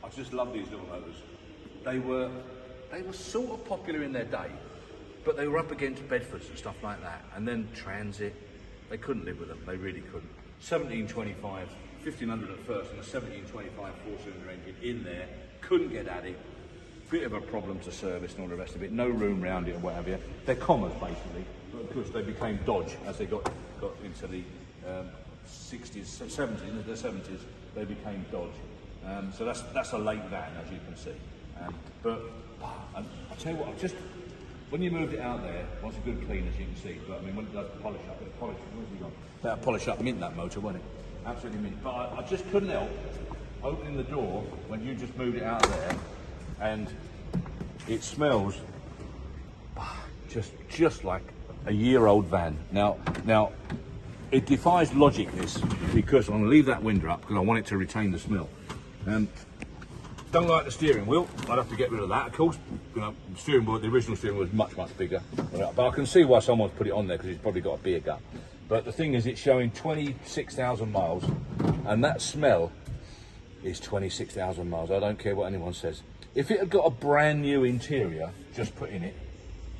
I just love these little motors. They were sort of popular in their day, but they were up against Bedfords and stuff like that. And then Transit, they couldn't live with them. They really couldn't. 1725, 1500 at first, and a 1725 four-cylinder engine in there. Couldn't get at it. Bit of a problem to service and all the rest of it. No room round it or what have you. They're commas basically, but of course they became Dodge as they got into the 60s, 70s, the 70s. They became Dodge. So that's a late van, as you can see. But I'll tell you what, when you moved it out there, it was a good clean, as you can see. But I mean, when it does polish up, where's he gone? That polish up mint, that motor, wasn't it? Absolutely mint. But I just couldn't help opening the door when you just moved it out there, and it smells just like a year-old van. Now it defies logic, this, because I'm going to leave that window up because I want it to retain the smell. Don't like the steering wheel. I'd have to get rid of that, of course. You know, the original steering wheel was much bigger. But I can see why someone's put it on there, because it's probably got a beer gut. But the thing is, it's showing 26,000 miles, and that smell is 26,000 miles. I don't care what anyone says. If it had got a brand new interior just put in it,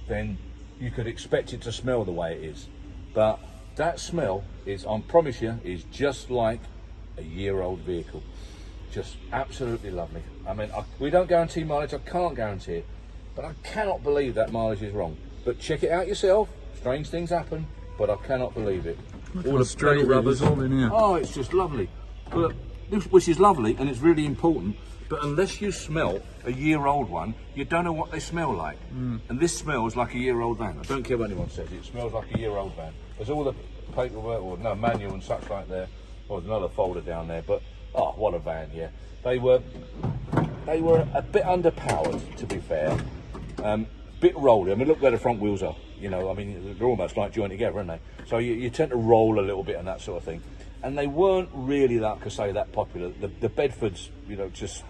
then you could expect it to smell the way it is. But that smell is, I promise you, is just like a year-old vehicle. Just absolutely lovely. I mean, we don't guarantee mileage, I can't guarantee it, but I cannot believe that mileage is wrong. But check it out yourself. Strange things happen, but I cannot believe it. All the straight rubbers all in here. Oh, it's just lovely. But which is lovely, and it's really important. But unless you smell a year-old one, you don't know what they smell like. And this smells like a year-old van. I don't care what anyone says. It smells like a year-old van. There's all the paperwork, or no manual and such like there. Oh, there's another folder down there. But oh, what a van! Yeah, they were a bit underpowered, to be fair. Bit rolly. I mean, look where the front wheels are. You know, I mean, they're almost like joined together, aren't they? So you tend to roll a little bit and that sort of thing. And they weren't really that popular. The Bedfords, you know, just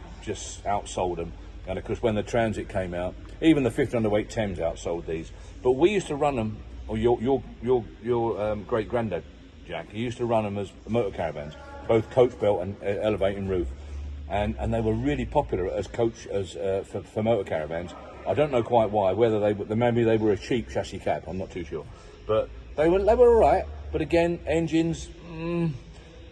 outsold them. And of course, when the Transit came out, even the 1500 Thames outsold these. But we used to run them, or your great granddad, Jack, he used to run them as motor caravans, both coach belt and elevating roof, and they were really popular as for motor caravans. I don't know quite why. Whether maybe they were a cheap chassis cab, I'm not too sure. But they were all right. But again, engines.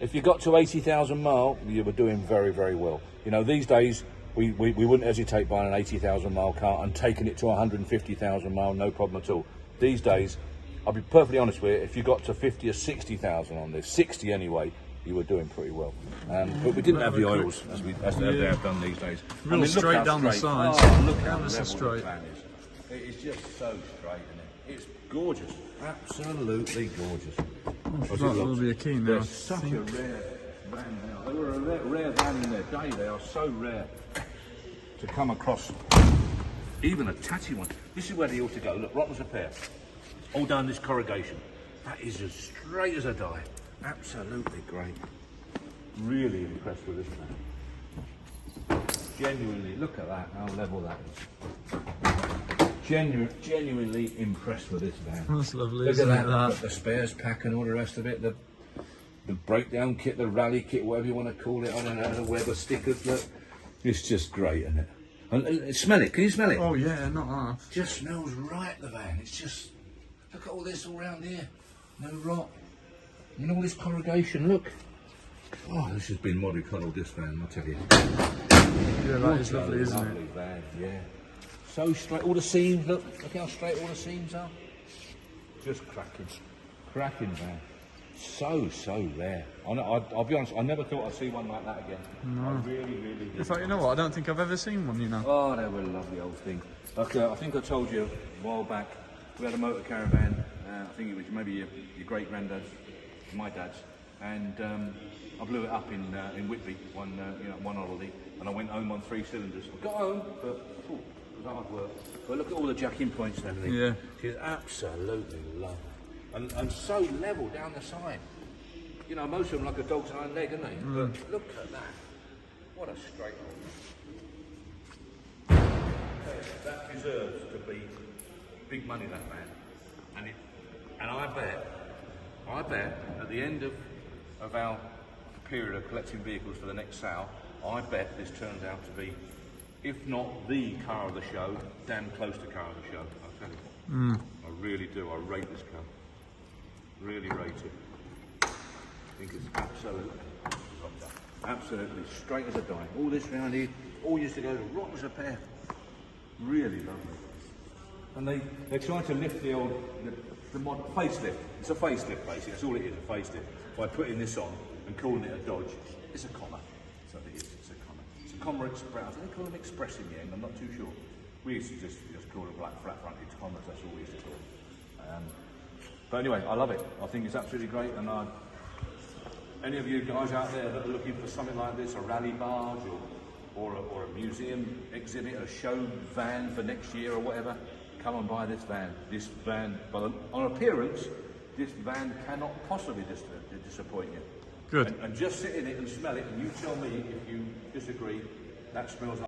If you got to 80,000 mile, you were doing very, very well. You know, these days we wouldn't hesitate buying an 80,000 mile car and taking it to 150,000 mile, no problem at all. These days, I'll be perfectly honest with you, if you got to 50 or 60,000 on this, 60 anyway, you were doing pretty well. But we didn't have the oils as they have done these days. Real, I mean, straight down the sides. Oh, look how level straight. The van is. It is just so straight, isn't it? It's gorgeous, absolutely gorgeous. Oh, that will be a key now. They're such a rare van now. They were a rare van in their day. They are so rare to come across. Even a tatty one. This is where they ought to go. Look, rotten as a pair. All down this corrugation. That is as straight as a die. Absolutely great. Really impressed with this van. Genuinely, look at that, how level that is. Genuinely impressed with this van. That's lovely, look isn't at it? Got the spares pack and all the rest of it. The breakdown kit, the rally kit, whatever you want to call it. I don't know, the Weber stickers. Look, it's just great, isn't it? And smell it. Can you smell it? Oh yeah, not half. Just smells right, the van. It's just, look at all this all around here. No rot. And all this corrugation, look. Oh, this has been mollycoddled, this van, I'll tell you. Yeah, that is lovely, isn't it? Lovely van, yeah. So straight, all the seams, look how straight all the seams are. Just cracking van. So rare. I'll be honest, I never thought I'd see one like that again. No. I really did. In fact, you know what, I don't think I've ever seen one, you know. Oh, they were a lovely old thing. Like, I think I told you a while back, we had a motor caravan, I think it was maybe your great granddad's, my dad's, and I blew it up in Whitby one holiday, and I went home on 3 cylinders. I got home, but it was hard work. But look at all the jacking points and everything. Yeah. She's absolutely lovely. And so level down the side. You know, most of them like a dog's hind leg, aren't they? But look at that. What a straight line. That deserves to be big money, that man. And I bet at the end of our period of collecting vehicles for the next sale, I bet this turns out to be, if not the car of the show, damn close to car of the show. I'll tell you. I really do. I rate this car. Really rate it. I think it's absolutely straight as a die. All this round here, all used to go to rotten as a pair. Really lovely. And they try to lift the old the mod facelift. It's a facelift basically. That's all it is, a facelift. By putting this on and calling it a Dodge, it's a comma. So it is. It's a comma. It's a comma express. I think they call them express in the end. I'm not too sure. We used to just call them black flat fronted commas. That's all we used to call them. But anyway, I love it. I think it's absolutely great. And any of you guys out there that are looking for something like this, a rally barge or a museum exhibit, a show van for next year or whatever, come and buy this van. This van, well, on appearance, this van cannot possibly disappoint you. Good. And just sit in it and smell it, and you tell me if you disagree. That smells like